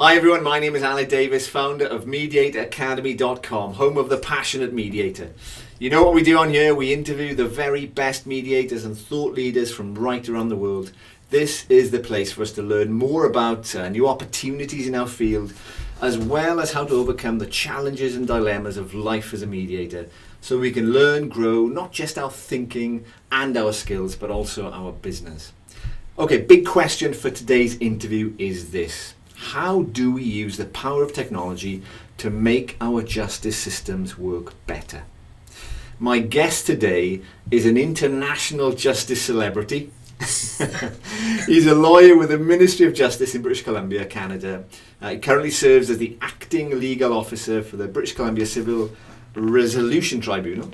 Hi everyone, my name is Alec Davis, founder of MediatorAcademy.com, home of the passionate mediator. You know what we do on here? We interview the very best mediators and thought leaders from right around the world. This is the place for us to learn more about new opportunities in our field, as well as how to overcome the challenges and dilemmas of life as a mediator, so we can learn, grow, not just our thinking and our skills, but also our business. Okay, big question for today's interview is this. How do we use the power of technology to make our justice systems work better? My guest today is an international justice celebrity. He's a lawyer with the Ministry of Justice in British Columbia, Canada. He currently serves as the acting legal officer for the British Columbia Civil Resolution Tribunal,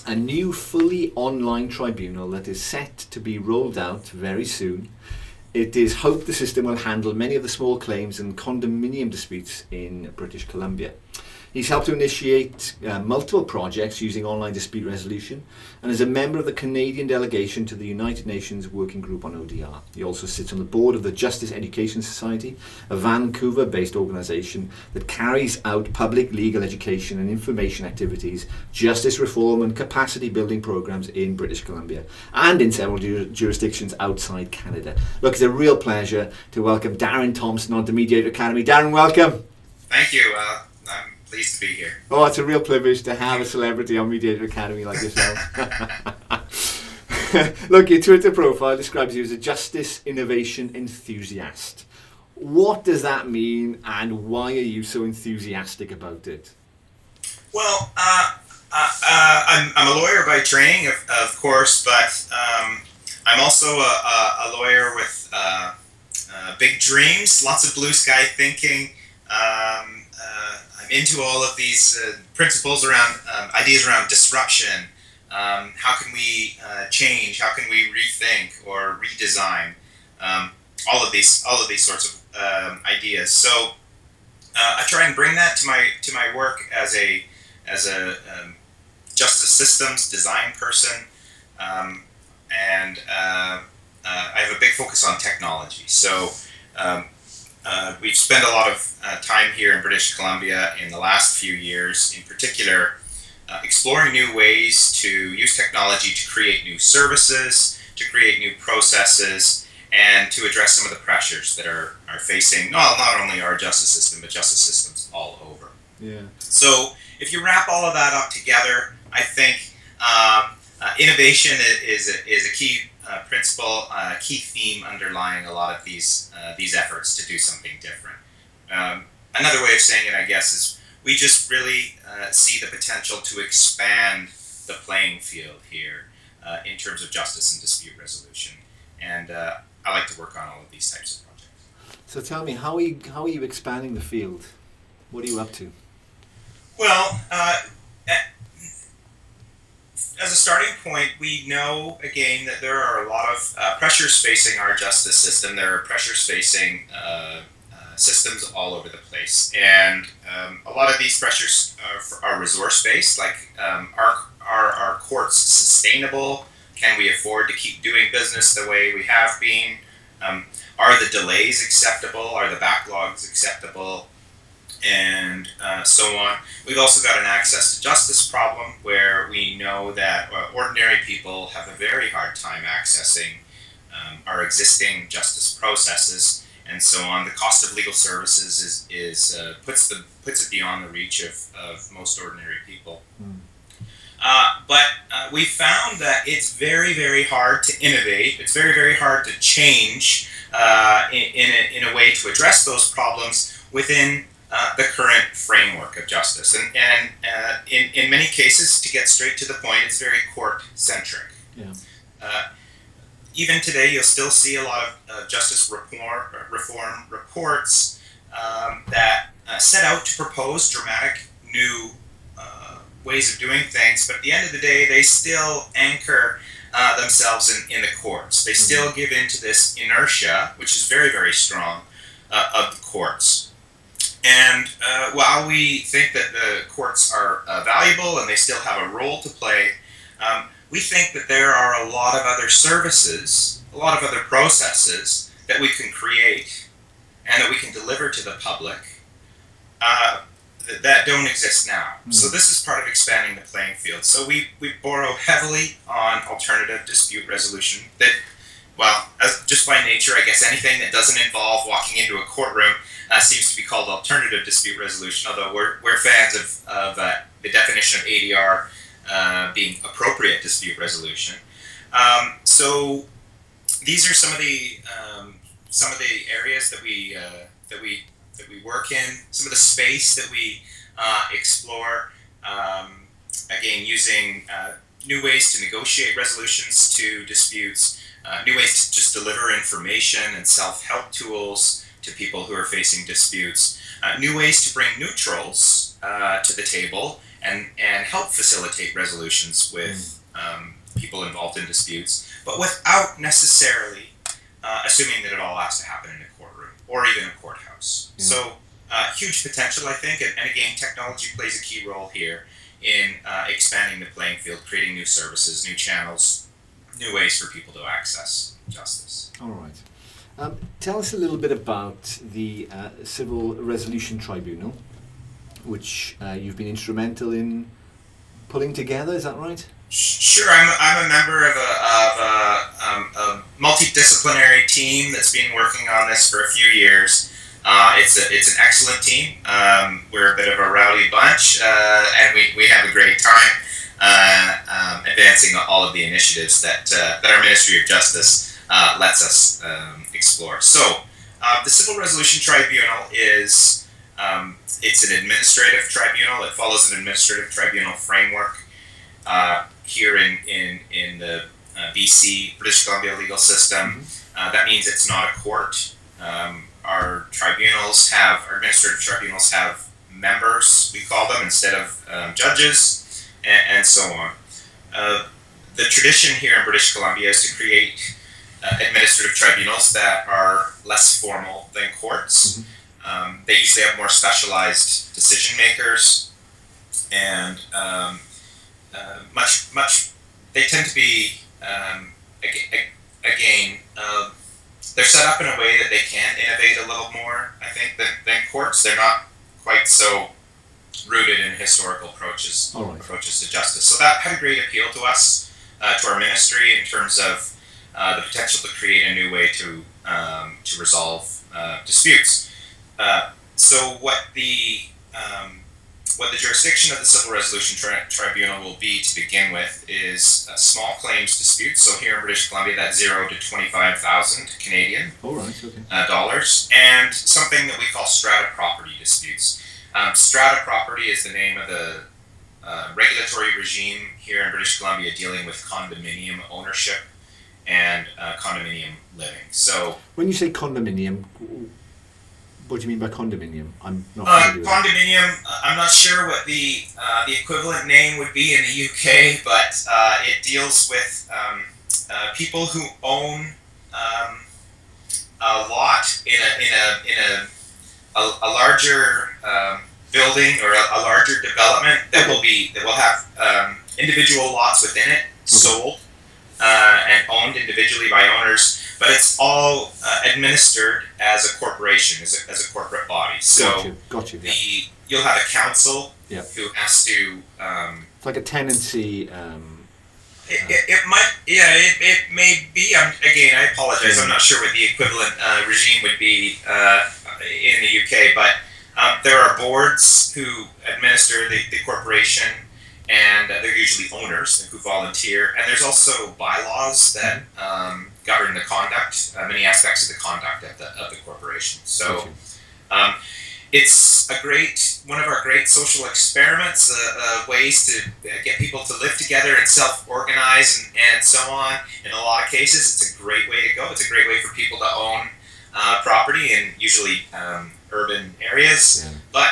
a new fully online tribunal that is set to be rolled out very soon. It is hoped the system will handle many of the small claims and condominium disputes in British Columbia. He's helped to initiate multiple projects using online dispute resolution and is a member of the Canadian delegation to the United Nations Working Group on ODR. He also sits on the board of the Justice Education Society, a Vancouver-based organisation that carries out public legal education and information activities, justice reform and capacity building programs in British Columbia and in several jurisdictions outside Canada. Look, it's a real pleasure to welcome Darin Thompson onto Mediator Academy. Darin, welcome. Thank you. I'm pleased to be here. Oh, it's a real privilege to have a celebrity on Mediator Academy like yourself. Look, your Twitter profile describes you as a justice innovation enthusiast. What does that mean, and why are you so enthusiastic about it? Well, I'm a lawyer by training, of course, but I'm also a lawyer with big dreams, lots of blue sky thinking. I'm into all of these principles around ideas around disruption. How can we change? How can we rethink or redesign? All of these sorts of ideas. So I try and bring that to my work as a justice systems design person, and I have a big focus on technology. So we've spent a lot of time here in British Columbia in the last few years, in particular, exploring new ways to use technology to create new services, to create new processes, and to address some of the pressures that are facing not only our justice system, but justice systems all over. Yeah. So if you wrap all of that up together, I think innovation is a key principle, key theme underlying a lot of these efforts to do something different. Another way of saying it, I guess, is we just really see the potential to expand the playing field here in terms of justice and dispute resolution. And I like to work on all of these types of projects. So tell me, how are you expanding the field? What are you up to? Well, as a starting point, we know, again, that there are a lot of pressures facing our justice system. There are pressures facing systems all over the place. And a lot of these pressures are resource-based, like are our courts sustainable? Can we afford to keep doing business the way we have been? Are the delays acceptable? Are the backlogs acceptable? And so on. We've also got an access to justice problem where we know that ordinary people have a very hard time accessing our existing justice processes, and so on. The cost of legal services puts it beyond the reach of most ordinary people. But we found that it's very, very hard to innovate. It's very, very hard to change in a way to address those problems within the current framework of justice. And in many cases, to get straight to the point, it's very court-centric. Yeah. Even today, you'll still see a lot of justice reform reports that set out to propose dramatic new ways of doing things, but at the end of the day, they still anchor themselves in the courts. They still give in to this inertia, which is very, very strong, of the courts. And while we think that the courts are valuable and they still have a role to play, we think that there are a lot of other services, a lot of other processes that we can create and that we can deliver to the public that don't exist now. So this is part of expanding the playing field. So we borrow heavily on alternative dispute resolution. That, well, just by nature, I guess anything that doesn't involve walking into a courtroom seems to be called alternative dispute resolution. Although we're fans of the definition of ADR being appropriate dispute resolution. So these are some of the areas that we work in, some of the space that we explore, again, using new ways to negotiate resolutions to disputes, new ways to just deliver information and self-help tools to people who are facing disputes, new ways to bring neutrals to the table and help facilitate resolutions with people involved in disputes, but without necessarily assuming that it all has to happen in a courtroom or even a courthouse. Yeah. So huge potential, I think, and again, technology plays a key role here in expanding the playing field, creating new services, new channels, new ways for people to access justice. All right. Tell us a little bit about the Civil Resolution Tribunal, which you've been instrumental in pulling together. Is that right? Sure, I'm a member of a multidisciplinary team that's been working on this for a few years. It's an excellent team. We're a bit of a rowdy bunch, and we have a great time advancing all of the initiatives that our Ministry of Justice lets us explore. So, the Civil Resolution Tribunal is it's an administrative tribunal. It follows an administrative tribunal framework. Here in the BC, British Columbia legal system, that means it's not a court. Our administrative tribunals have members, we call them, instead of judges, and so on. The tradition here in British Columbia is to create administrative tribunals that are less formal than courts. They usually have more specialized decision makers, and they tend to be, they're set up in a way that they can innovate a little more, I think, than courts. They're not quite so rooted in historical approaches to justice. So that had a great appeal to us, to our ministry, in terms of the potential to create a new way to resolve disputes. So what the jurisdiction of the Civil Resolution Tribunal will be to begin with is small claims disputes. So here in British Columbia, that's 0 to 25,000 Canadian dollars, and something that we call strata property disputes. Strata property is the name of the regulatory regime here in British Columbia dealing with condominium ownership and condominium living. So when you say condominium, what do you mean by condominium? I'm not familiar with condominium, I'm not sure what the equivalent name would be in the UK, but it deals with people who own a lot in a larger building or a larger development that will have individual lots within it sold and owned individually by owners. But it's all administered as a corporation, as a corporate body. So Got you. You'll have a council who has to. It's like a tenancy. It may be. I apologize. I'm not sure what the equivalent regime would be in the UK, but there are boards who administer the corporation, and they're usually owners who volunteer. And there's also bylaws that govern the conduct, many aspects of the conduct of the corporation. So it's one of our great social experiments, ways to get people to live together and self-organize and so on. In a lot of cases, it's a great way to go. It's a great way for people to own property in usually urban areas, but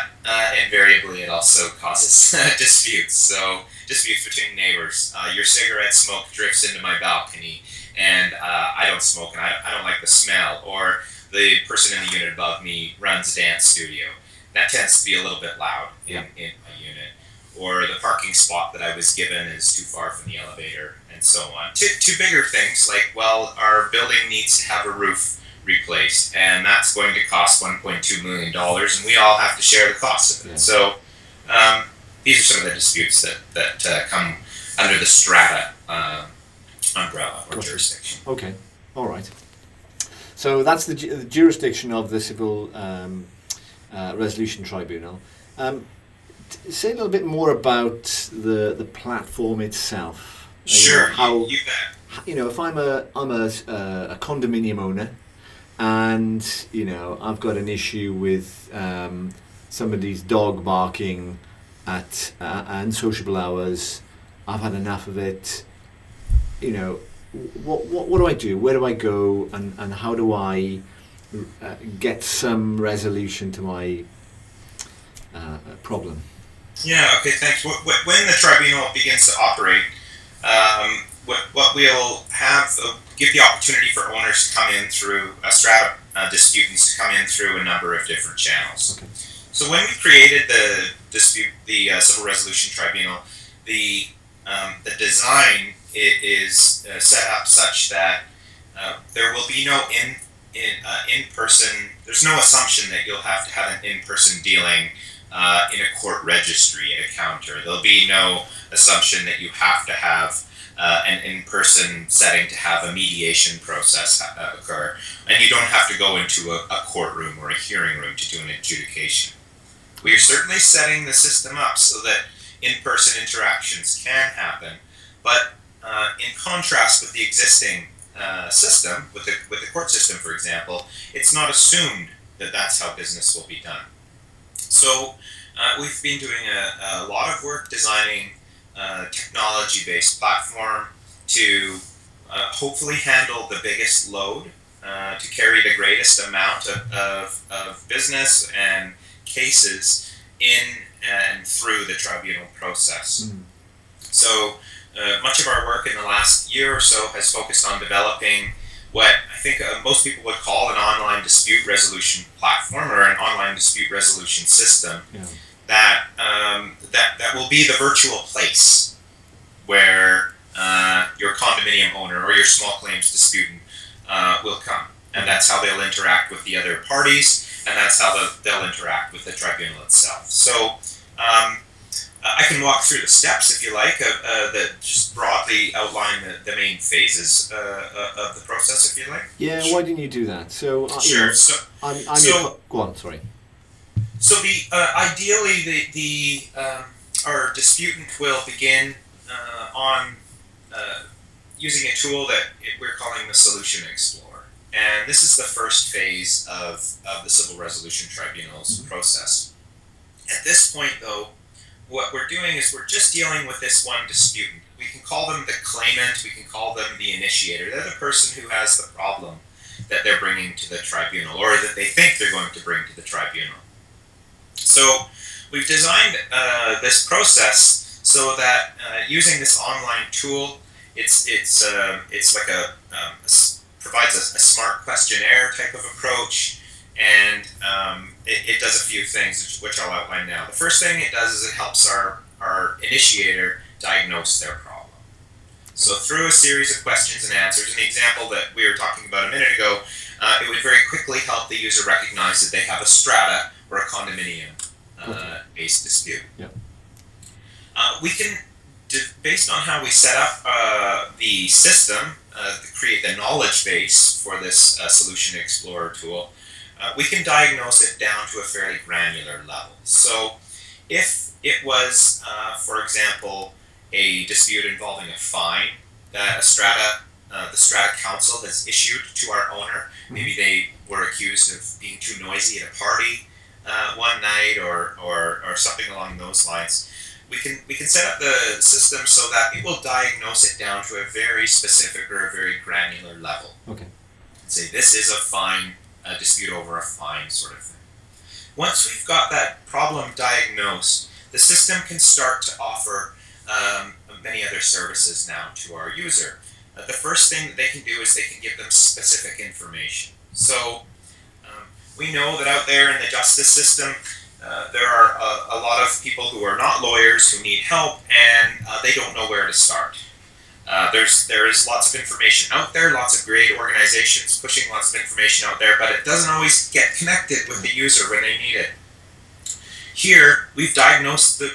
invariably it also causes disputes. So disputes between neighbors. Your cigarette smoke drifts into my balcony, and I don't smoke, and I don't like the smell. Or the person in the unit above me runs a dance studio. That tends to be a little bit loud in my unit. Or the parking spot that I was given is too far from the elevator, and so on. To bigger things like, well, our building needs to have a roof replaced, and that's going to cost $1.2 million, and we all have to share the cost of it. Yeah. So these are some of the disputes that come under the strata umbrella or jurisdiction. Okay, all right. So that's the jurisdiction of the Civil Resolution Tribunal. Say a little bit more about the platform itself. Sure. You bet. If I'm a condominium owner, and I've got an issue with somebody's dog barking at unsociable hours. I've had enough of it. What do I do? Where do I go? And how do I get some resolution to my problem? Yeah, okay, thanks. When the tribunal begins to operate, what we'll have, give the opportunity for owners to come in through strata disputants to come in through a number of different channels. Okay. So when we created the Civil Resolution Tribunal, the design is set up such that there will be no in-person. There's no assumption that you'll have to have an in-person dealing in a court registry at a counter. There'll be no assumption that you have to have an in-person setting to have a mediation process occur, and you don't have to go into a courtroom or a hearing room to do an adjudication. We are certainly setting the system up so that in-person interactions can happen, but in contrast with the existing system, with the court system, for example, it's not assumed that that's how business will be done. So we've been doing a lot of work designing a technology-based platform to hopefully handle the biggest load, to carry the greatest amount of business and cases in and through the tribunal process. Mm. So much of our work in the last year or so has focused on developing what I think most people would call an online dispute resolution platform or an online dispute resolution system. Yeah. That will be the virtual place where your condominium owner or your small claims disputant will come, and that's how they'll interact with the other parties, and that's how they'll interact with the tribunal itself. So I can walk through the steps if you like, that just broadly outline the main phases of the process, if you like. Yeah, why didn't you do that? So sure. Go on. Sorry. So ideally our disputant will begin on using a tool that we're calling the Solution Explorer, and this is the first phase of the Civil Resolution Tribunal's mm-hmm. process. At this point, though, what we're doing is we're just dealing with this one disputant. We can call them the claimant, we can call them the initiator. They're the person who has the problem that they're bringing to the tribunal, or that they think they're going to bring to the tribunal. So we've designed this process so that using this online tool, it's like provides a smart questionnaire type of approach, and it does a few things which I'll outline now. The first thing it does is it helps our initiator diagnose their problem. So through a series of questions and answers, in the example that we were talking about a minute ago, it would very quickly help the user recognize that they have a strata or a condominium based dispute. Yeah. We can, based on how we set up the system, to create the knowledge base for this Solution Explorer tool, we can diagnose it down to a fairly granular level. So if it was, for example, a dispute involving a fine that the Strata Council has issued to our owner, maybe they were accused of being too noisy at a party one night or something along those lines, we can set up the system so that it will diagnose it down to a very specific or a very granular level. Okay. And say this is a fine, a dispute over a fine sort of thing. Once we've got that problem diagnosed, the system can start to offer many other services now to our user. The first thing that they can do is they can give them specific information. So we know that out there in the justice system, there are a lot of people who are not lawyers who need help, and they don't know where to start. There is lots of information out there, lots of great organizations pushing lots of information out there, but it doesn't always get connected with the user when they need it. Here, we've diagnosed the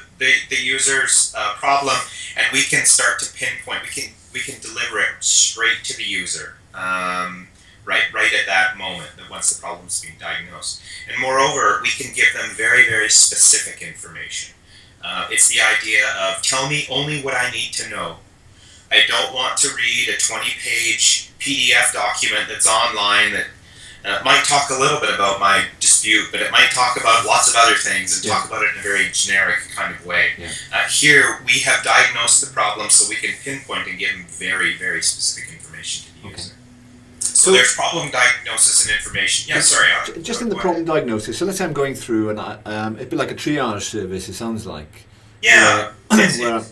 user's problem, and we can start to pinpoint. We can deliver it straight to the user, right at that moment, once the problem's being diagnosed. And moreover, we can give them very, very specific information. It's the idea of tell me only what I need to know. I don't want to read a 20-page PDF document that's online that might talk a little bit about my dispute, but it might talk about lots of other things and talk about it in a very generic kind of way. Here, we have diagnosed the problem so we can pinpoint and give them very, very specific information to the user. So there's problem diagnosis and information. Yeah, sorry. Just in the problem diagnosis, so let's say I'm going through and it'd be like a triage service, it sounds like. Yeah. Where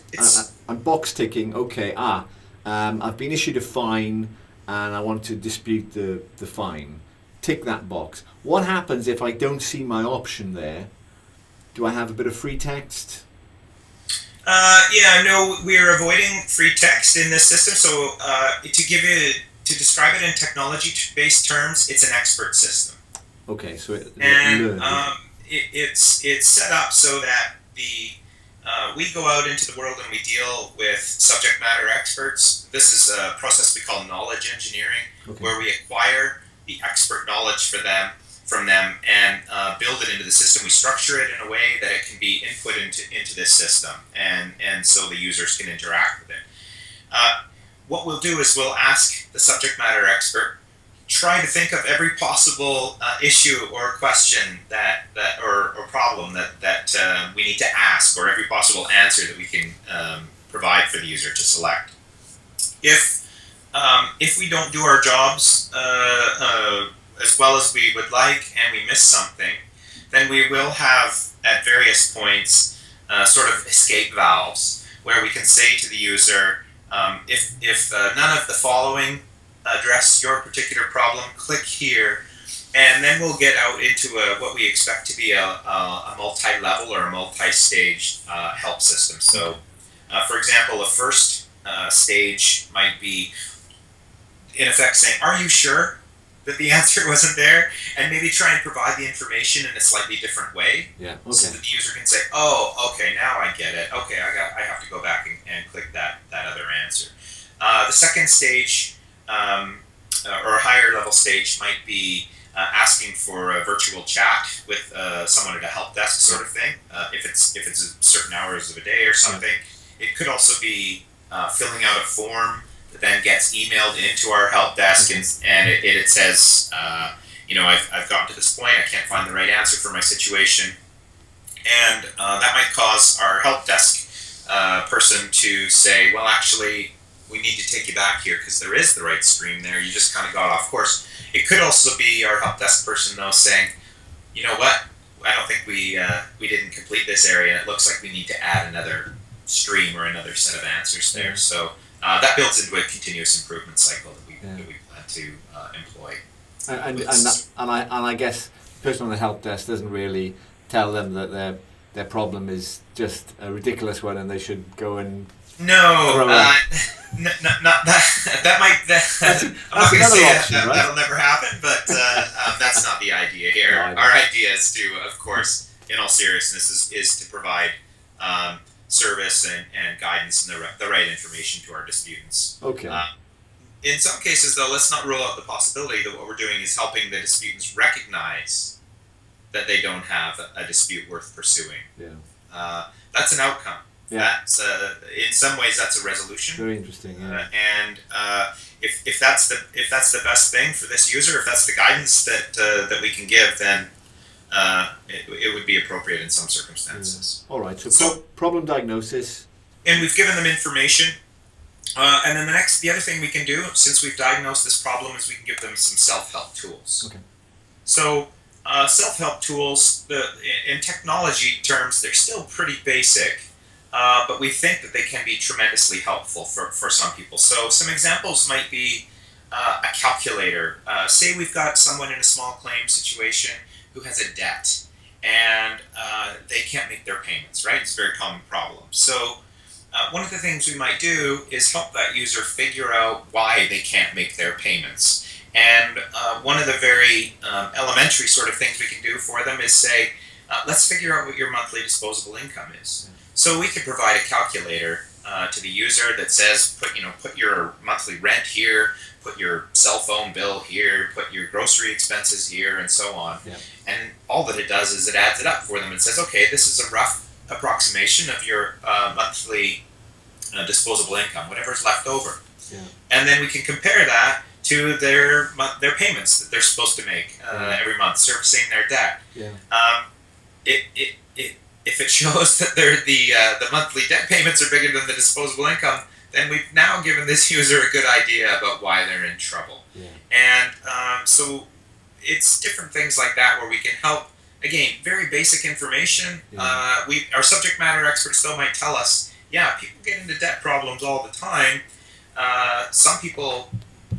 I'm box ticking, okay, I've been issued a fine and I want to dispute the fine. Tick that box. What happens if I don't see my option there? Do I have a bit of free text? No, we're avoiding free text in this system. So to describe it in technology-based terms, it's an expert system. Okay, so it's set up so that we go out into the world and we deal with subject matter experts. This is a process we call knowledge engineering, where we acquire the expert knowledge from them and build it into the system. We structure it in a way that it can be input into this system, and so the users can interact with it. What we'll do is we'll ask the subject matter expert, try to think of every possible issue or question or problem that we need to ask, or every possible answer that we can provide for the user to select. If we don't do our jobs as well as we would like and we miss something, then we will have at various points sort of escape valves where we can say to the user, if none of the following address your particular problem, click here, and then we'll get out into what we expect to be a multi-level or a multi-stage help system. So, for example, a first stage might be, in effect, saying, are you sure that the answer wasn't there? And maybe try and provide the information in a slightly different way. So that the user can say, oh, okay, now I get it. Okay, I have to go back and click that other answer. The second stage, or a higher level stage, might be asking for a virtual chat with someone at a help desk sort of thing, if it's certain hours of a day or something. It could also be filling out a form that then gets emailed into our help desk, and it says, I've gotten to this point, I can't find the right answer for my situation, and that might cause our help desk person to say, well, actually, we need to take you back here because there is the right stream there. You just kind of got off course. It could also be our help desk person though saying, you know what? I don't think we didn't complete this area, and it looks like we need to add another stream or another set of answers there. So that builds into a continuous improvement cycle that we plan to employ. And I guess the person on the help desk doesn't really tell them that their problem is just a ridiculous one and they should go and not that. That might. I'm not going to say option, right? That'll never happen, but that's not the idea here. No, our idea is to, of course, in all seriousness, is to provide service and guidance and the right information to our disputants. Okay. In some cases, though, let's not rule out the possibility that what we're doing is helping the disputants recognize that they don't have a dispute worth pursuing. Yeah. That's an outcome. Yeah. That's in some ways that's a resolution. Very interesting. Yeah. And if that's the best thing for this user, if that's the guidance that we can give, then it would be appropriate in some circumstances. Yeah. All right. So problem diagnosis. And we've given them information. And then the other thing we can do, since we've diagnosed this problem, is we can give them some self-help tools. Okay. So self-help tools, in technology terms, they're still pretty basic. But we think that they can be tremendously helpful for some people. So some examples might be a calculator. Say we've got someone in a small claim situation who has a debt and they can't make their payments, right? It's a very common problem. So one of the things we might do is help that user figure out why they can't make their payments. And one of the very elementary sort of things we can do for them is say, let's figure out what your monthly disposable income is. So we could provide a calculator to the user that says, put your monthly rent here, put your cell phone bill here, put your grocery expenses here, and so on. Yeah. And all that it does is it adds it up for them and says, okay, this is a rough approximation of your monthly disposable income, whatever's left over. Yeah. And then we can compare that to their payments that they're supposed to make every month, servicing their debt. Yeah. If it shows that the monthly debt payments are bigger than the disposable income, then we've now given this user a good idea about why they're in trouble. Yeah. And so it's different things like that where we can help. Again, very basic information. Yeah. Our subject matter experts though might tell us, yeah, people get into debt problems all the time. Some people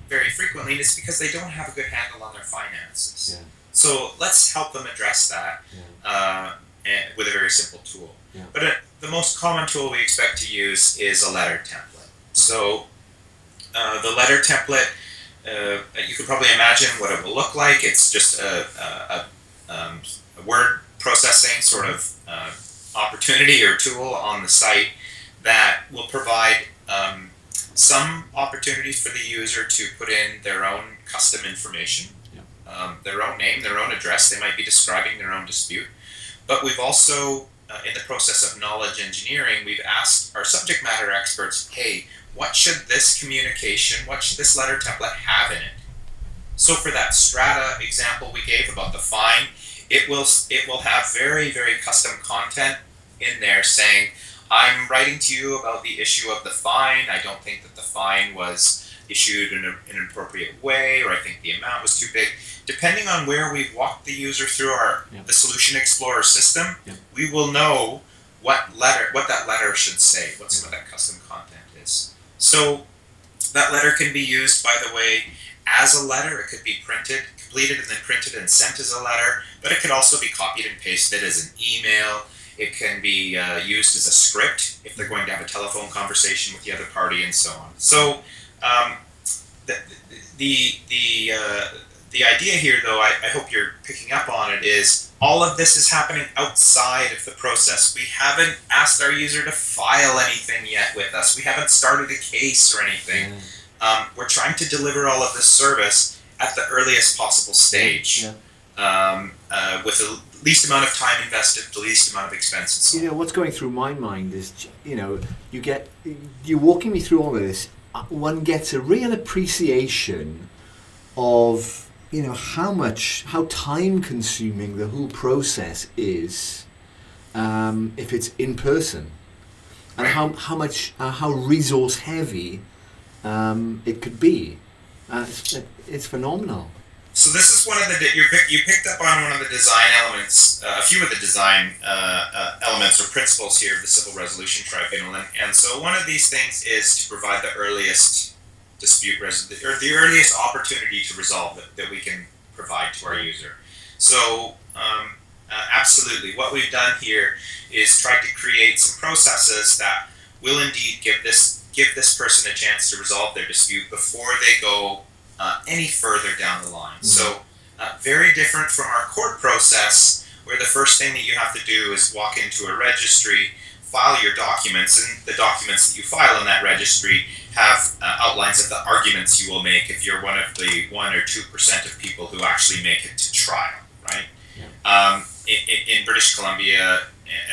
very frequently, and it's because they don't have a good handle on their finances. Yeah. So let's help them address that and with a very simple tool. Yeah. But the most common tool we expect to use is a letter template. So the letter template, you can probably imagine what it will look like. It's just a word processing sort of opportunity or tool on the site that will provide some opportunities for the user to put in their own custom information, their own name, their own address. They might be describing their own dispute. But we've also, in the process of knowledge engineering, we've asked our subject matter experts, hey, what should this communication, what should this letter template have in it? So for that strata example we gave about the fine, it will have very, very custom content in there saying, I'm writing to you about the issue of the fine. I don't think that the fine was issued in an appropriate way, or I think the amount was too big. Depending on where we've walked the user through the Solution Explorer system, we will know what that letter should say, what some of that custom content is. So that letter can be used, by the way, as a letter. It could be completed and then printed and sent as a letter, but it could also be copied and pasted as an email. It can be used as a script if they're going to have a telephone conversation with the other party, and so on. So the idea here, though, I hope you're picking up on it, is all of this is happening outside of the process. We haven't asked our user to file anything yet with us. We haven't started a case or anything. We're trying to deliver all of this service at the earliest possible stage, with the least amount of time invested, the least amount of expense, and so on. What's going through my mind is, you're walking me through all of this. One gets a real appreciation of, how time consuming the whole process is, if it's in person, and how resource heavy it could be. It's phenomenal. So this is one of the you picked up on one of the design elements, a few of the design elements or principles here of the Civil Resolution Tribunal, and so one of these things is to provide the earliest dispute resolution, or the earliest opportunity to resolve that we can provide to our user. So absolutely, what we've done here is tried to create some processes that will indeed give this person a chance to resolve their dispute before they go any further down the line. Mm-hmm. So very different from our court process, where the first thing that you have to do is walk into a registry, file your documents, and the documents that you file in that registry have outlines of the arguments you will make if you're one of the 1 or 2% of people who actually make it to trial, right? Yeah. In British Columbia,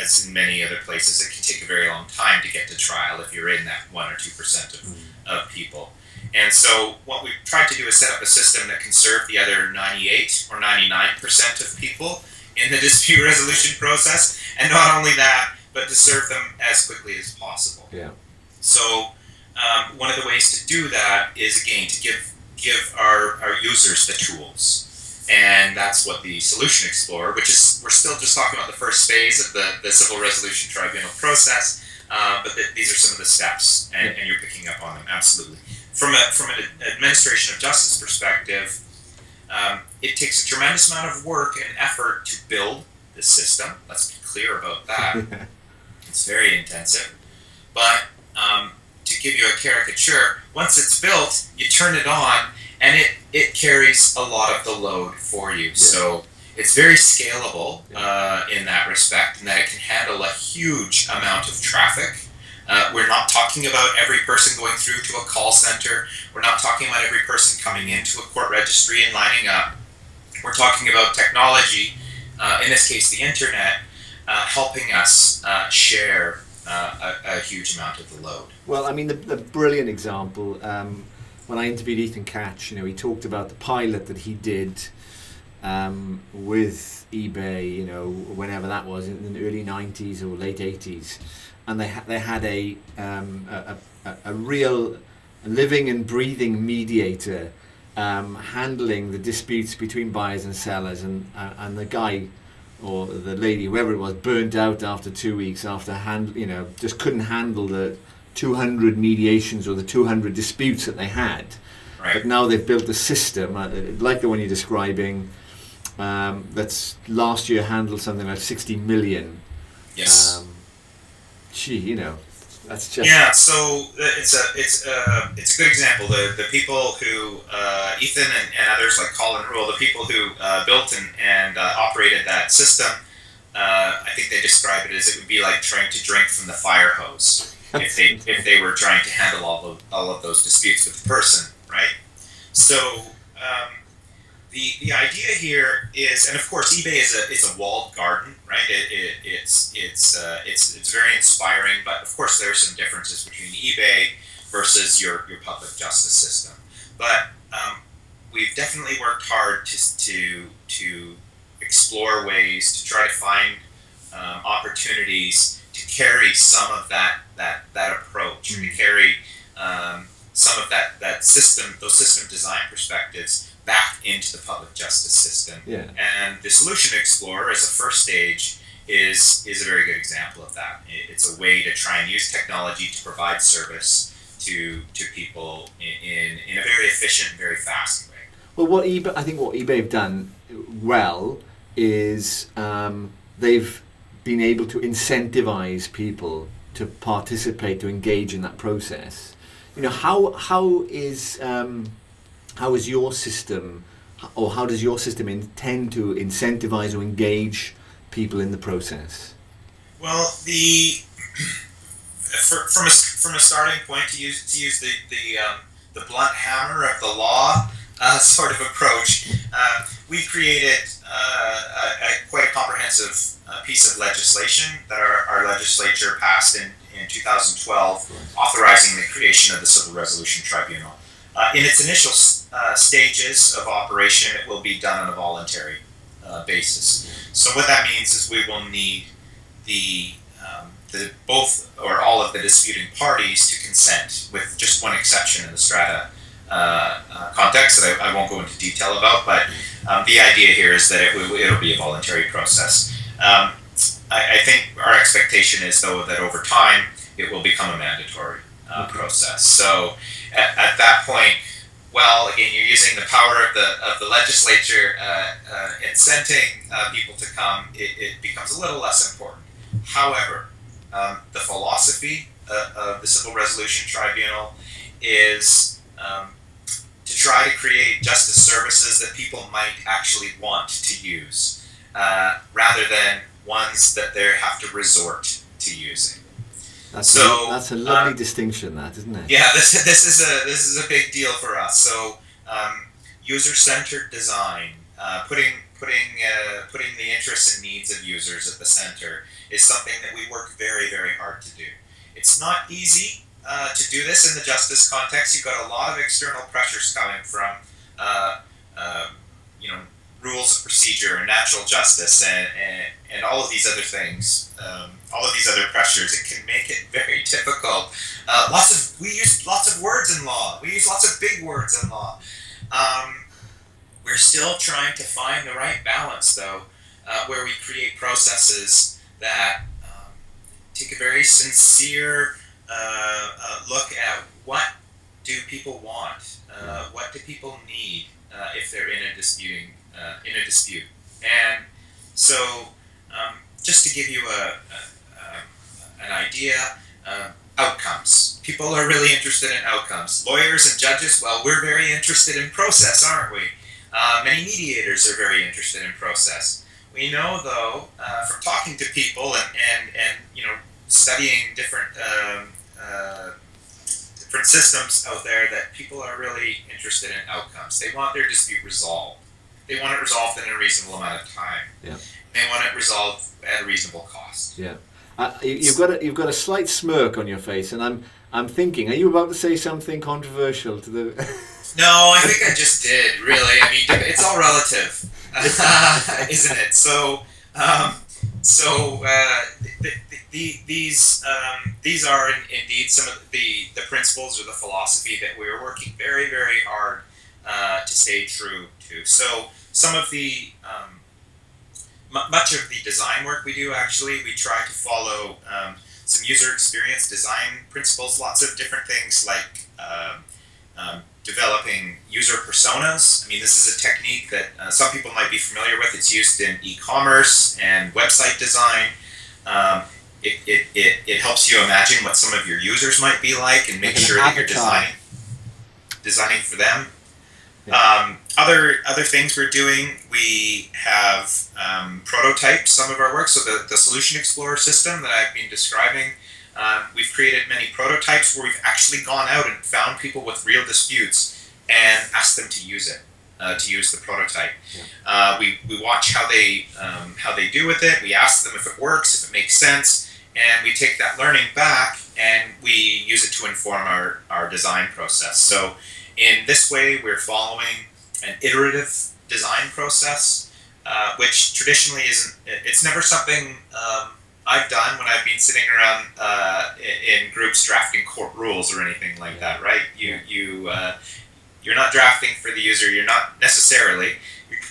as in many other places, it can take a very long time to get to trial if you're in that 1 or 2% of people. And so what we've tried to do is set up a system that can serve the other 98 or 99% of people in the dispute resolution process, and not only that, but to serve them as quickly as possible. Yeah. So one of the ways to do that is, again, to give our users the tools. And that's what the Solution Explorer, which is, we're still just talking about the first phase of the Civil Resolution Tribunal process, but these are some of the steps, and you're picking up on them, absolutely. From an administration of justice perspective, it takes a tremendous amount of work and effort to build the system. Let's be clear about that. It's very intensive. But to give you a caricature, once it's built, you turn it on, and it carries a lot of the load for you. Yeah. So it's very scalable in that respect, in that it can handle a huge amount of traffic. We're not talking about every person going through to a call center. We're not talking about every person coming into a court registry and lining up. We're talking about technology, in this case the internet, helping us share a huge amount of the load. Well, I mean, the brilliant example, when I interviewed Ethan Catch, he talked about the pilot that he did with eBay, whenever that was, in the early 90s or late 80s. And they had a real living and breathing mediator handling the disputes between buyers and sellers, and the guy or the lady, whoever it was, burnt out after 2 weeks after just couldn't handle the 200 mediations or the 200 disputes that they had. Right. But now they've built a system like the one you're describing that's last year handled something like 60 million. Yes. That's just... Yeah, so it's a good example. The people who Ethan and others like Colin Rule, the people who built and operated that system, I think they describe it as it would be like trying to drink from the fire hose if they were trying to handle all of those disputes with the person, right? So the idea here is, and of course eBay is a walled garden, right? It's very inspiring, but of course there are some differences between eBay versus your public justice system. But we've definitely worked hard to explore ways to try to find opportunities to carry some of that approach, to carry some of that system, those system design perspectives back into the public justice system. Yeah. And the Solution Explorer as a first stage is a very good example of that. It's a way to try and use technology to provide service to people in a very efficient, very fast way. Well, I think what eBay have done well is they've been able to incentivize people to participate, to engage in that process. How is your system, or how does your system intend to incentivize or engage people in the process? Well, from a starting point, to use the blunt hammer of the law sort of approach, we created quite a comprehensive piece of legislation that our legislature passed in 2012, authorizing the creation of the Civil Resolution Tribunal. In its initial stages of operation, it will be done on a voluntary basis. So what that means is we will need the both or all of the disputing parties to consent, with just one exception in the strata context that I won't go into detail about. But the idea here is that it'll be a voluntary process. I think our expectation is, though, that over time it will become a mandatory process. So at that point, well, again, you're using the power of the legislature incenting people to come. It becomes a little less important. However, the philosophy of the Civil Resolution Tribunal is to try to create justice services that people might actually want to use, rather than ones that they have to resort to using. That's a lovely distinction, that, isn't it? Yeah, this is a big deal for us. So, user-centered design, putting the interests and needs of users at the center, is something that we work very, very hard to do. It's not easy to do this in the justice context. You've got a lot of external pressures coming from, rules of procedure and natural justice and all of these other things, all of these other pressures. It can make it very difficult. We use lots of words in law. We use lots of big words in law. We're still trying to find the right balance, though, where we create processes that take a very sincere look at what do people want, what do people need if they're in a dispute. And so, just to give you an idea, outcomes. People are really interested in outcomes. Lawyers and judges, well, we're very interested in process, aren't we? Many mediators are very interested in process. We know, though, from talking to people and studying different systems out there, that people are really interested in outcomes. They want their dispute resolved. They want it resolved in a reasonable amount of time. Yeah. They want it resolved at a reasonable cost. Yeah. You've got a slight smirk on your face, and I'm thinking, are you about to say something controversial to the? No, I think I just did. Really, I mean, it's all relative, isn't it? So, these are indeed some of the principles or the philosophy that we are working very, very hard to stay true to. So, some of the much of the design work we do, actually, we try to follow some user experience design principles. Lots of different things like developing user personas. I mean, this is a technique that some people might be familiar with. It's used in e-commerce and website design. It helps you imagine what some of your users might be like and make sure that you're designing for them. Yeah. Other things we're doing, we have prototypes some of our work. So the Solution Explorer system that I've been describing, we've created many prototypes where we've actually gone out and found people with real disputes and asked them to use it, to use the prototype. Yeah. We watch how they do with it. We ask them if it works, if it makes sense, and we take that learning back and we use it to inform our design process. So in this way, we're following an iterative design process, which traditionally it's never something I've done when I've been sitting around in groups drafting court rules or anything like that, right? You're not drafting for the user. You're not necessarily.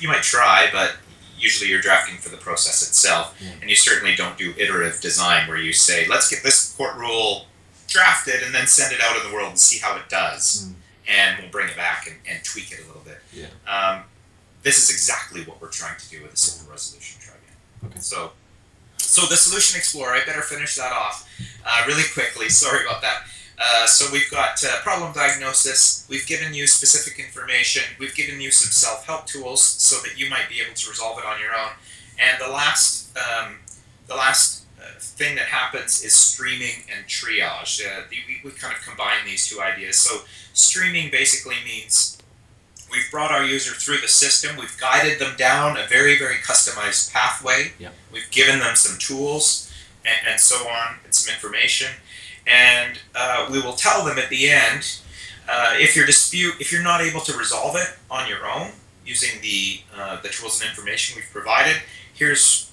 You might try, but usually you're drafting for the process itself. Yeah. And you certainly don't do iterative design where you say, let's get this court rule drafted and then send it out in the world and see how it does. And we'll bring it back and tweak it a little bit. Yeah. This is exactly what we're trying to do with the Civil Resolution Tribunal. Okay. So the Solution Explorer, I better finish that off really quickly. Sorry about that. So we've got problem diagnosis. We've given you specific information. We've given you some self-help tools so that you might be able to resolve it on your own. And the last thing that happens is streaming and triage. We kind of combine these two ideas. So streaming basically means we've brought our user through the system. We've guided them down a very, very customized pathway. Yep. We've given them some tools and so on, and some information. And we will tell them at the end, if you're not able to resolve it on your own using the tools and information we've provided, here's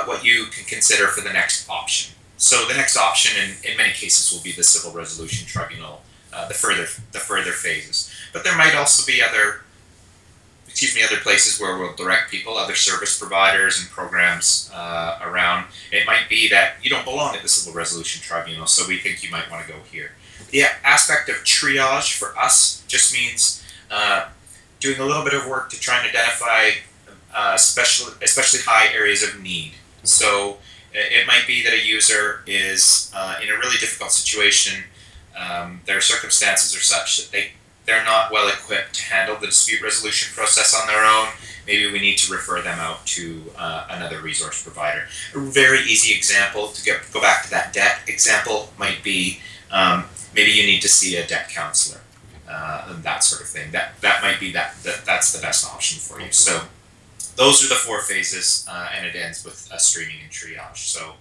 what you can consider for the next option. So the next option in many cases will be the Civil Resolution Tribunal, the further phases. But there might also be other places where we'll direct people, other service providers and programs around. It might be that you don't belong at the Civil Resolution Tribunal, so we think you might want to go here. The aspect of triage for us just means doing a little bit of work to try and identify especially high areas of need. So it might be that a user is in a really difficult situation. Their circumstances are such that they're not well equipped to handle the dispute resolution process on their own. Maybe we need to refer them out to another resource provider. A very easy example, to go back to that debt example, might be maybe you need to see a debt counselor, and that sort of thing. That might be that's the best option for you. So those are the 4 phases, and it ends with streaming and triage. So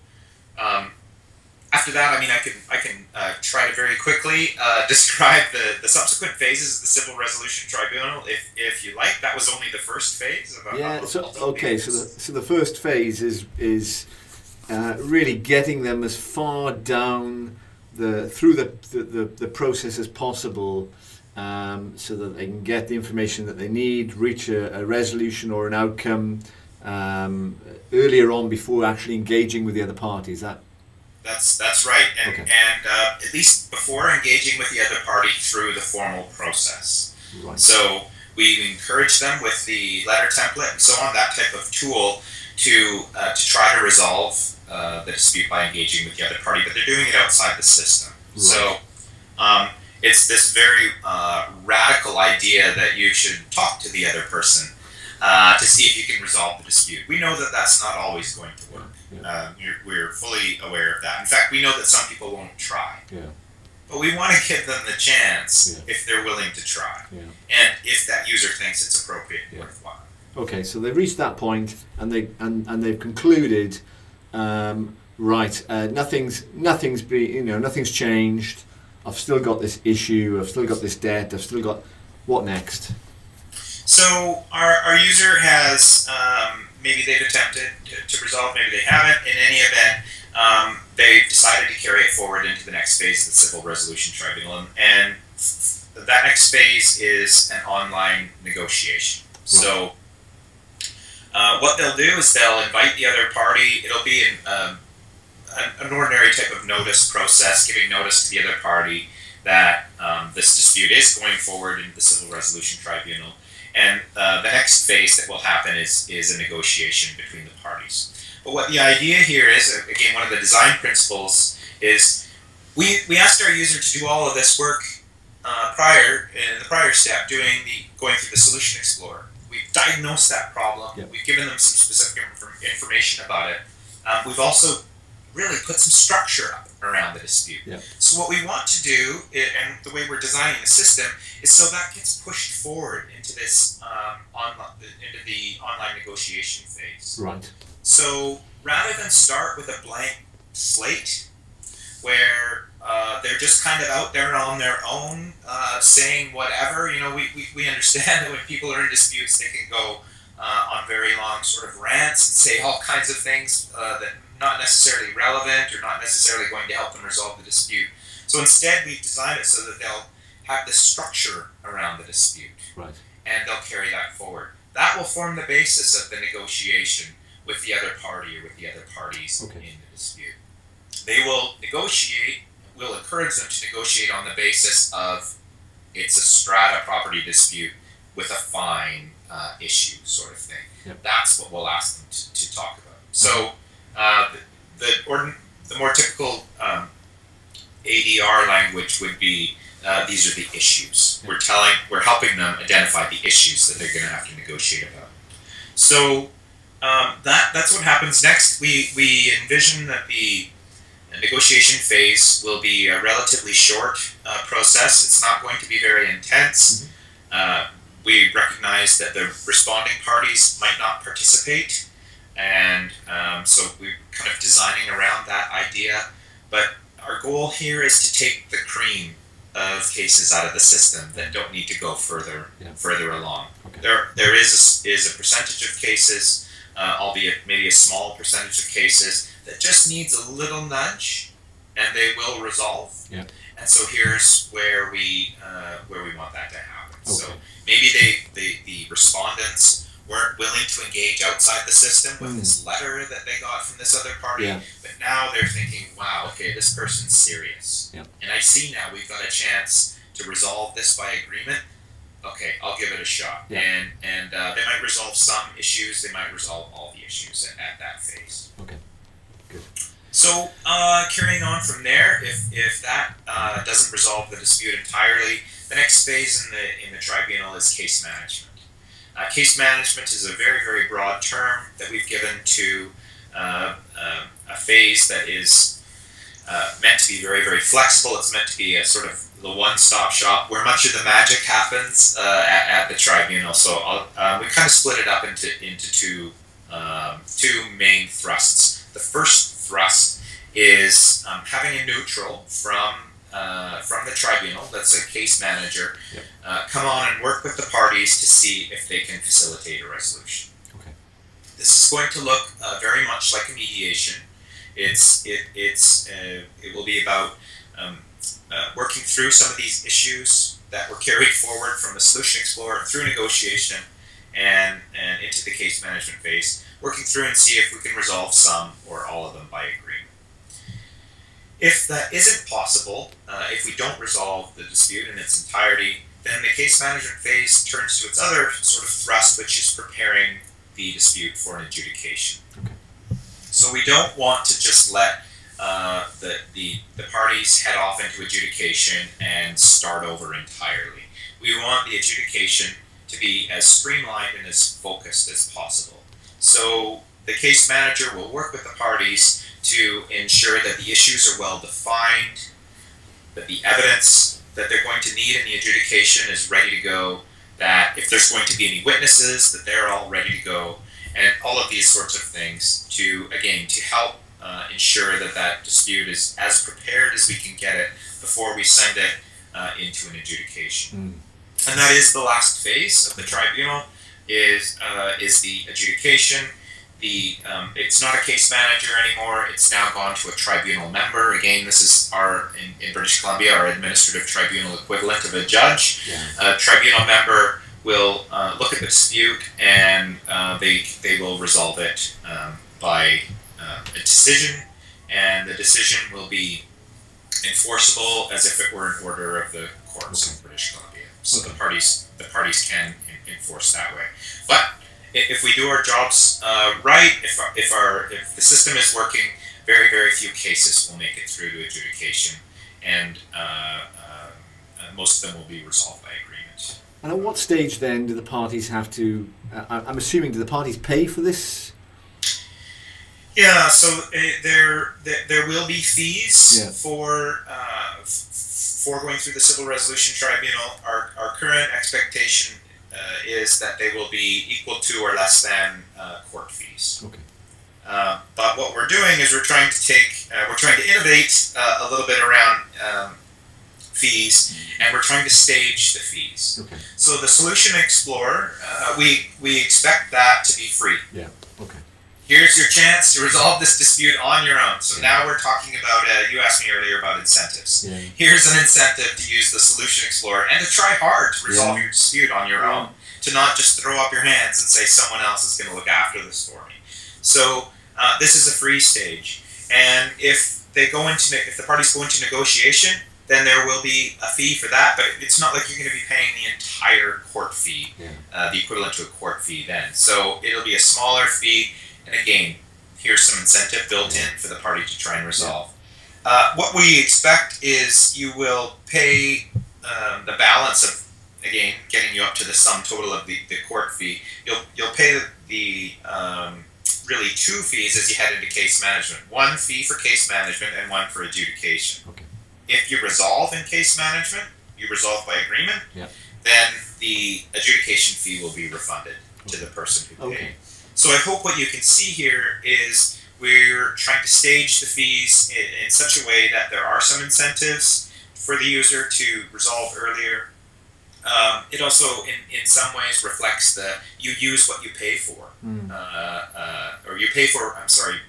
after that, I mean, I can try to very quickly describe the subsequent phases of the Civil Resolution Tribunal, if you like. That was only the first phase. So the first phase is really getting them as far down through the process as possible, so that they can get the information that they need, reach a resolution or an outcome earlier on before actually engaging with the other parties. That's right, and at least before engaging with the other party through the formal process. Right. So we encourage them with the letter template and so on, that type of tool, to try to resolve the dispute by engaging with the other party, but they're doing it outside the system. So it's this very radical idea that you should talk to the other person to see if you can resolve the dispute. We know that that's not always going to work. We're fully aware of that. In fact, we know that some people won't try. But we want to give them the chance if they're willing to try, and if that user thinks it's appropriate and worthwhile. Okay, so they've reached that point, and they've concluded, nothing's changed. I've still got this issue. I've still got this debt. I've still got what next? So our user has maybe they've attempted to resolve, maybe they haven't. In any event, they've decided to carry it forward into the next phase of the Civil Resolution Tribunal, and that next phase is an online negotiation. Right. So what they'll do is they'll invite the other party. It'll be an ordinary type of notice process, giving notice to the other party that this dispute is going forward into the Civil Resolution Tribunal. And the next phase that will happen is a negotiation between the parties. But what the idea here is, again, one of the design principles is we asked our user to do all of this work in the prior step, going through the Solution Explorer. We've diagnosed that problem. Yep. We've given them some specific information about it. We've also really put some structure up around the dispute. Yep. So what we want to do, and the way we're designing the system, is so that gets pushed forward into this into the online negotiation phase. Right. So rather than start with a blank slate, where they're just kind of out there on their own, saying whatever, we understand that when people are in disputes, they can go on very long sort of rants and say all kinds of things that not necessarily relevant or not necessarily going to help them resolve the dispute. So instead, we've designed it so that they'll have this structure around the dispute. Right. And they'll carry that forward. That will form the basis of the negotiation with the other party or with the other parties in the dispute. They will negotiate, we'll encourage them to negotiate on the basis of it's a strata property dispute with a fine issue sort of thing. Yep. That's what we'll ask them to talk about. So the more typical ADR language would be these are the issues. Yep. We're helping them identify the issues that they're going to have to negotiate about. So that's what happens next. We envision that the negotiation phase will be a relatively short process. It's not going to be very intense. Mm-hmm. We recognize that the responding parties might not participate, and so we're kind of designing around that idea. But our goal here is to take the cream of cases out of the system that don't need to go further along. Okay. There is a percentage of cases, albeit maybe a small percentage of cases, that just needs a little nudge, and they will resolve. Yeah. And so here's where we want that to happen. Okay. So maybe the respondents weren't willing to engage outside the system with this letter that they got from this other party, but now they're thinking, wow, okay, this person's serious. Yeah. And I see now we've got a chance to resolve this by agreement. Okay, I'll give it a shot. Yeah. And they might resolve some issues, they might resolve all the issues at that phase. Okay, good. So carrying on from there, if that doesn't resolve the dispute entirely, the next phase in the tribunal is case management. Case management is a very, very broad term that we've given to a phase that is meant to be very, very flexible. It's meant to be a sort of the one-stop shop where much of the magic happens at the tribunal. So we kind of split it up into two main thrusts. The first thrust is having a neutral from the tribunal, that's a case manager, come on and work with the parties to see if they can facilitate a resolution. Okay. This is going to look very much like a mediation. It will be about working through some of these issues that were carried forward from the Solution Explorer through negotiation and into the case management phase, working through and see if we can resolve some or all of them by agreement. If that isn't possible, if we don't resolve the dispute in its entirety, then the case management phase turns to its other sort of thrust, which is preparing the dispute for an adjudication. Okay. So we don't want to just let the parties head off into adjudication and start over entirely. We want the adjudication to be as streamlined and as focused as possible. So the case manager will work with the parties to ensure that the issues are well defined, that the evidence that they're going to need in the adjudication is ready to go, that if there's going to be any witnesses, that they're all ready to go, and all of these sorts of things to help ensure that that dispute is as prepared as we can get it before we send it into an adjudication. And that is the last phase of the tribunal, is the adjudication. It's not a case manager anymore. It's now gone to a tribunal member. Again, this is in British Columbia, our administrative tribunal equivalent of a judge. A tribunal member will look at the dispute, and they will resolve it by a decision, and the decision will be enforceable as if it were an order of the courts in British Columbia. So the parties can enforce that way. But if we do our jobs right, if the system is working, very, very few cases will make it through to adjudication, and most of them will be resolved by agreement. And at what stage then do the parties have to? I'm assuming, do the parties pay for this? Yeah, so there will be fees for going through the Civil Resolution Tribunal. Our current expectation is that they will be equal to or less than court fees. Okay. But what we're doing is we're trying to innovate a little bit around fees, and we're trying to stage the fees. Okay. So the Solution Explorer, we expect that to be free. Yeah. Okay. Here's your chance to resolve this dispute on your own. So now we're talking about, you asked me earlier about incentives. Yeah. Here's an incentive to use the Solution Explorer and to try hard to resolve your dispute on your own. To not just throw up your hands and say someone else is going to look after this for me. So this is a free stage. And if the parties go into negotiation, then there will be a fee for that, but it's not like you're going to be paying the entire court fee, the equivalent to a court fee then. So it'll be a smaller fee. And again, here's some incentive built in for the party to try and resolve. What we expect is you will pay the balance of, again, getting you up to the sum total of the court fee. You'll pay the really two fees as you head into case management. One fee for case management and one for adjudication. Okay. If you resolve in case management, you resolve by agreement, then the adjudication fee will be refunded to the person who paid. Okay. So I hope what you can see here is we're trying to stage the fees in such a way that there are some incentives for the user to resolve earlier. It also, in some ways, reflects you use what you pay for, or you pay for,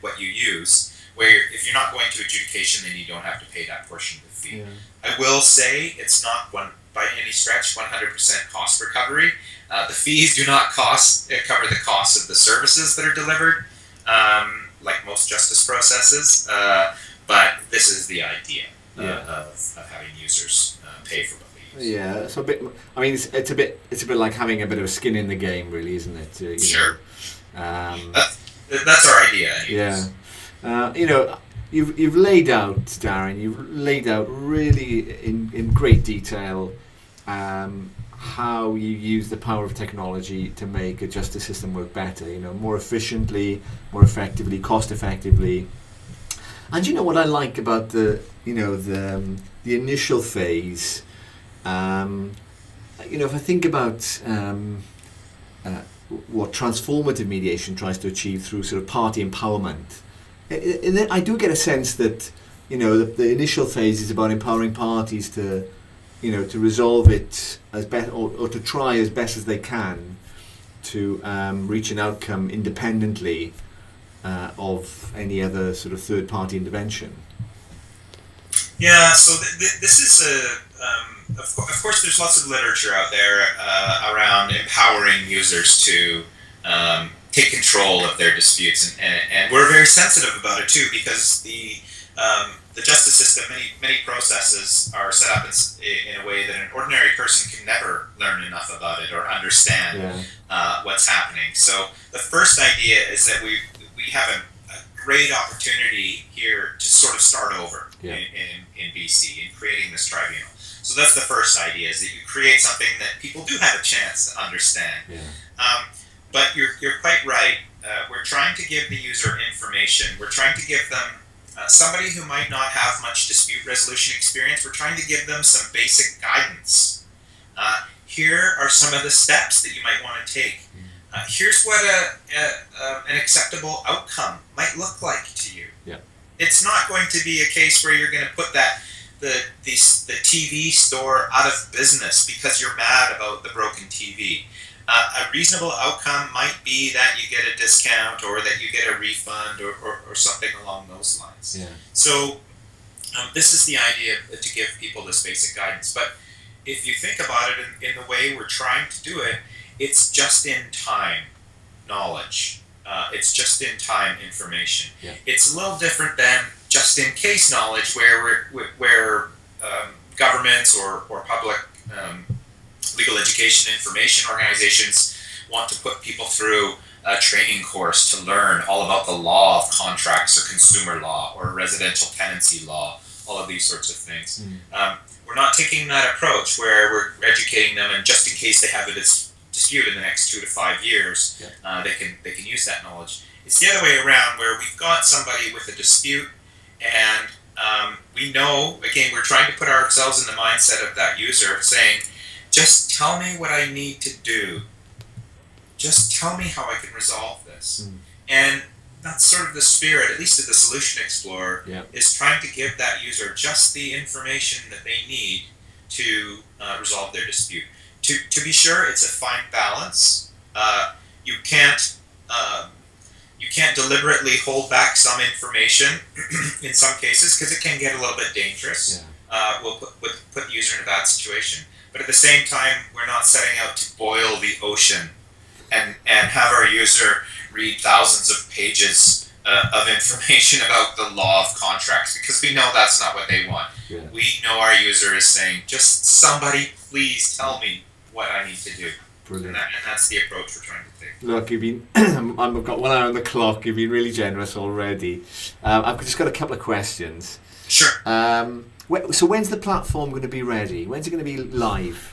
what you use, where if you're not going to adjudication, then you don't have to pay that portion of the fee. Yeah. I will say it's not by any stretch 100% cost recovery. The fees do not cover the cost of the services that are delivered, like most justice processes, but this is the idea of having users pay for what they use. Yeah, it's a bit. I mean, it's a bit like having a bit of a skin in the game, really, isn't it? Sure. That's our idea. Anyways. Yeah. You've laid out, Darin. You've laid out really in great detail how you use the power of technology to make a justice system work better. More efficiently, more effectively, cost effectively. And what I like about the initial phase. If I think about what transformative mediation tries to achieve through sort of party empowerment, I do get a sense that the initial phase is about empowering parties to resolve it as best or to try as best as they can to reach an outcome independently of any other sort of third party intervention. Yeah, so this is of course, there's lots of literature out there around empowering users to take control of their disputes, and we're very sensitive about it too, because the justice system, many processes are set up in a way that an ordinary person can never learn enough about it or understand what's happening. So the first idea is that we have a great opportunity here to sort of start over Yeah. in BC in creating this tribunal. So that's the first idea, is that you create something that people do have a chance to understand. Yeah. But you're quite right. We're trying to give the user information. We're trying to give them somebody who might not have much dispute resolution experience. We're trying to give them some basic guidance. Here are some of the steps that you might want to take. Here's what an acceptable outcome might look like to you. Yeah. It's not going to be a case where you're going to put the TV store out of business because you're mad about the broken TV. A reasonable outcome might be that you get a discount or that you get a refund or something along those lines. Yeah. So this is the idea, to give people this basic guidance. But if you think about it in the way we're trying to do it, it's just-in-time knowledge. It's just-in-time information. Yeah. It's a little different than just-in-case knowledge, where governments or public legal education information organizations want to put people through a training course to learn all about the law of contracts or consumer law or residential tenancy law, all of these sorts of things. We're not taking that approach where we're educating them, and just in case they have a dispute in the next 2 to 5 years, they can use that knowledge. It's the other way around, where we've got somebody with a dispute, and we know, again, we're trying to put ourselves in the mindset of that user, saying, just tell me what I need to do. Just tell me how I can resolve this. And that's sort of the spirit, at least of the Solution Explorer, is trying to give that user just the information that they need to resolve their dispute. To be sure, it's a fine balance. You can't deliberately hold back some information in some cases, because it can get a little bit dangerous. Will put the user in a bad situation. But at the same time, we're not setting out to boil the ocean and have our user read thousands of pages of information about the law of contracts, because we know that's not what they want. We know our user is saying, just somebody please tell me what I need to do. Brilliant. And that's the approach we're trying to take. Look, you've been, I've got 1 hour on the clock, you've been really generous already. I've just got a couple of questions. Sure. So when's the platform going to be ready? When's it going to be live?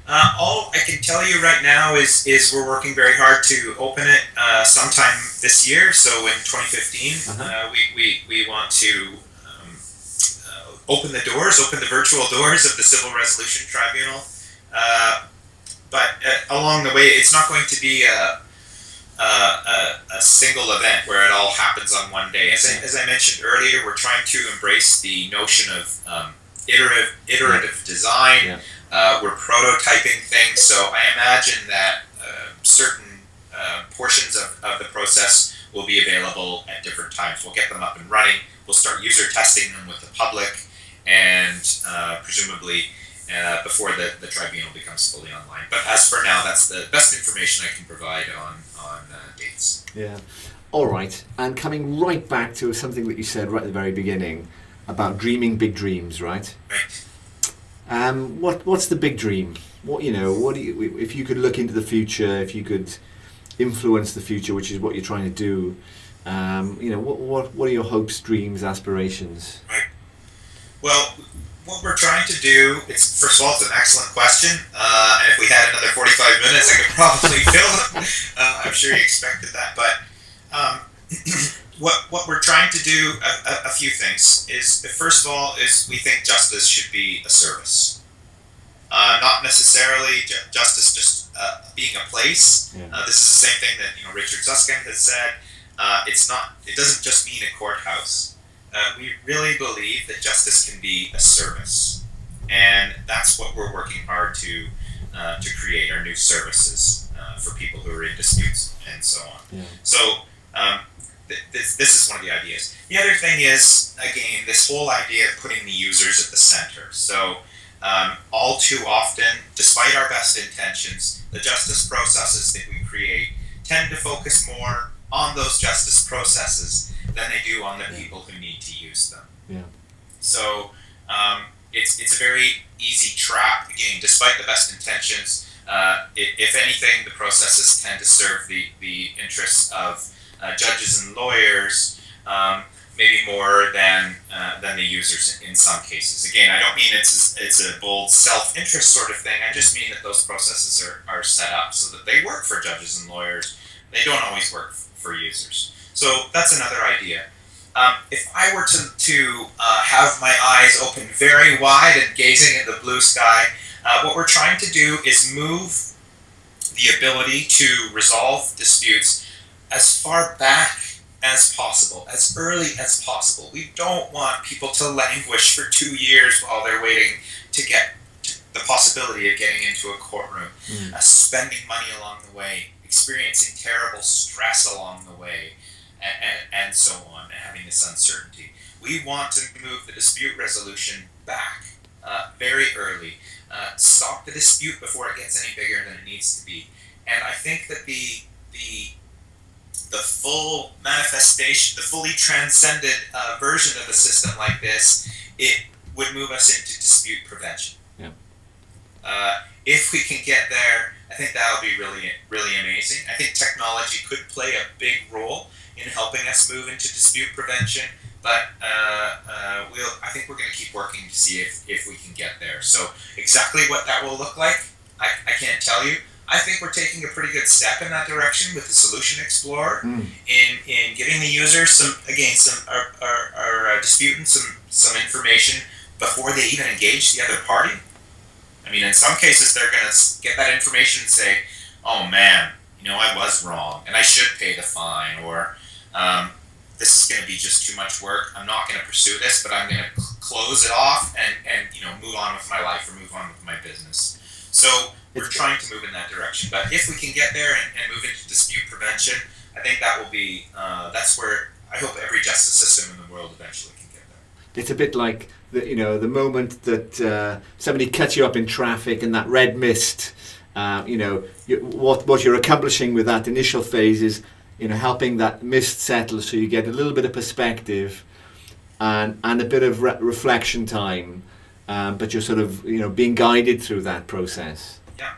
All I can tell you right now is we're working very hard to open it sometime this year. So in 2015, we want to open the virtual doors of the Civil Resolution Tribunal. But along the way, it's not going to be a single event where it all happens on one day. As I mentioned earlier, we're trying to embrace the notion of iterative design. We're prototyping things, so I imagine that certain portions of the process will be available at different times. We'll get them up and running. We'll start user testing them with the public, and presumably before the tribunal becomes fully online. But as for now, that's the best information I can provide on dates. Yeah. All right. And coming right back to something that you said right at the very beginning about dreaming big dreams, right? Right. What's the big dream? What do you, if you could look into the future, if you could influence the future, which is what you're trying to do, what are your hopes, dreams, aspirations? Right. Well, what we're trying to do, first of all, it's an excellent question. And if we had another 45 minutes, I could probably fill it. I'm sure you expected that. But what we're trying to do, a few things, is first of all, is we think justice should be a service. Not necessarily justice just being a place. This is the same thing that Richard Susskind has said. It doesn't just mean a courthouse. We really believe that justice can be a service, and that's what we're working hard to create, our new services for people who are in disputes and so on. Yeah. So this is one of the ideas. The other thing is, again, this whole idea of putting the users at the center. So all too often, despite our best intentions, the justice processes that we create tend to focus more on those justice processes than they do on the people who need to use them. Yeah. So it's a very easy trap. Again, despite the best intentions, if anything, the processes tend to serve the interests of judges and lawyers maybe more than the users in some cases. Again, I don't mean it's a bold self-interest sort of thing. I just mean that those processes are set up so that they work for judges and lawyers. They don't always work for users. So that's another idea. If I were to have my eyes open very wide and gazing at the blue sky, what we're trying to do is move the ability to resolve disputes as far back as possible, as early as possible. We don't want people to languish for 2 years while they're waiting to get the possibility of getting into a courtroom, spending money along the way, experiencing terrible stress along the way, and so on, and having this uncertainty. We want to move the dispute resolution back very early, stop the dispute before it gets any bigger than it needs to be. And I think that the full manifestation, the fully transcended version of a system like this, it would move us into dispute prevention. Yeah. If we can get there, I think that would be really, really amazing. I think technology could play a big role in helping us move into dispute prevention, but I think we're going to keep working to see if we can get there. So exactly what that will look like, I can't tell you. I think we're taking a pretty good step in that direction with the Solution Explorer in giving the user our disputant some information before they even engage the other party. I mean, in some cases, they're going to get that information and say, "Oh man, I was wrong, and I should pay the fine," or "This is going to be just too much work. I'm not going to pursue this, but I'm going to close it off and move on with my life or move on with my business." So we're trying to move in that direction. But if we can get there and move into dispute prevention, I think that will be that's where I hope every justice system in the world eventually can get there. It's a bit like the moment that somebody cuts you up in traffic and that red mist. What you're accomplishing with that initial phase is helping that mist settle, so you get a little bit of perspective and a bit of reflection time, but you're sort of being guided through that process. Yeah,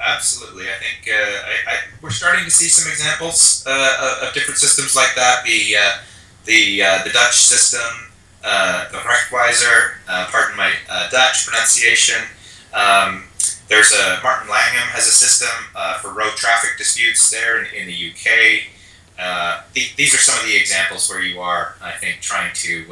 absolutely. I think we're starting to see some examples of different systems like that. The Dutch system, the Rechtwijzer, pardon my Dutch pronunciation. There's Martin Langham has a system for road traffic disputes there in the UK. These are some of the examples where you are, I think, trying to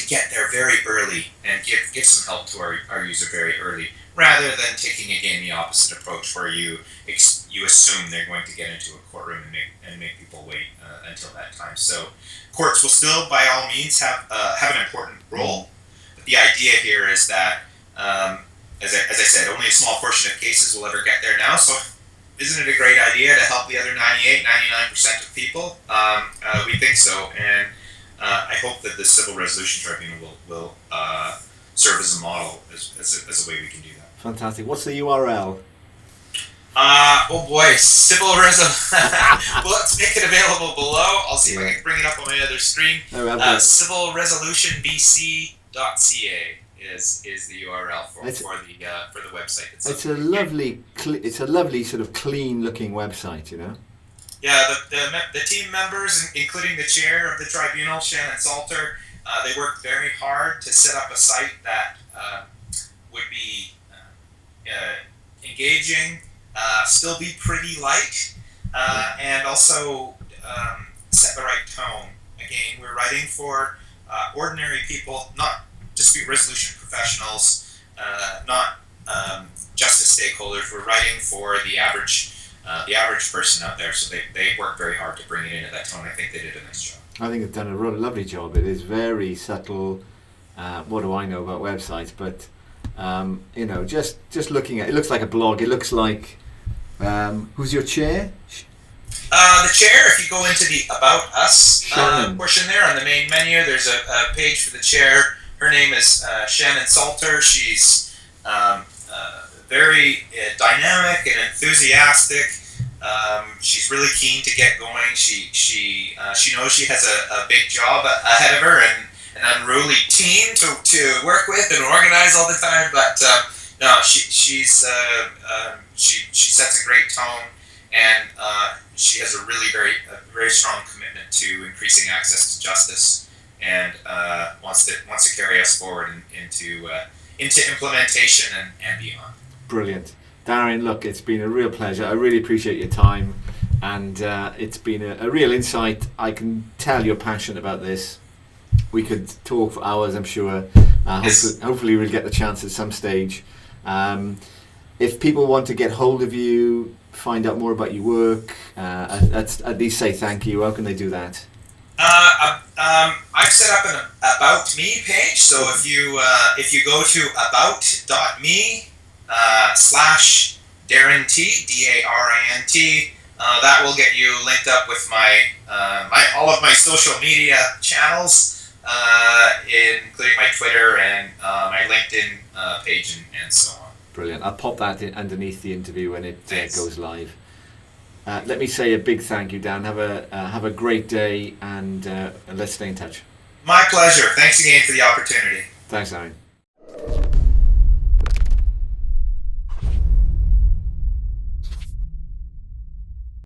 get there very early and give some help to our user very early, rather than taking again the opposite approach where you assume they're going to get into a courtroom and make people wait until that time. So courts will still, by all means, have an important role. But the idea here is that, as I said, only a small portion of cases will ever get there now. So isn't it a great idea to help the other 99% of people? We think so, and I hope that the Civil Resolution Tribunal will serve as a model, as a way we can do that. Fantastic. What's the URL? Oh boy, Civil Resolution. Well, let's make it available below. I'll see if I can bring it up on my other screen. civilresolutionbc.ca is the URL for the website. It's a lovely sort of clean looking website, Yeah, the team members, including the chair of the tribunal, Shannon Salter, they worked very hard to set up a site that would be engaging, still be pretty light, and also set the right tone. Again, we're writing for ordinary people, not dispute resolution professionals, not justice stakeholders. We're writing for the average person out there, so they work very hard to bring it into that tone. I think they did a nice job. I think they've done a really lovely job. It is very subtle. What do I know about websites? But just looking at it, looks like a blog. It looks like who's your chair? The chair. If you go into the About Us portion there on the main menu, there's a page for the chair. Her name is Shannon Salter. She's very dynamic and enthusiastic. She's really keen to get going. She knows she has a big job ahead of her and an unruly team to work with and organize all the time. But no, she sets a great tone, and she has a very strong commitment to increasing access to justice, and wants to carry us forward into implementation and beyond. Brilliant. Darin, look, it's been a real pleasure. I really appreciate your time, and it's been a real insight. I can tell you're passionate about this. We could talk for hours, I'm sure. Yes. Hopefully we'll get the chance at some stage. If people want to get hold of you, find out more about your work, at least say thank you, how can they do that? I've set up an About Me page, so if you go to about.me / Darin T, DARINT, that will get you linked up with all of my social media channels, including my Twitter and my LinkedIn page and so on. Brilliant. I'll pop that underneath the interview when it goes live. Let me say a big thank you, Dan. Have a great day, and let's stay in touch. My pleasure. Thanks again for the opportunity. Thanks, Darin.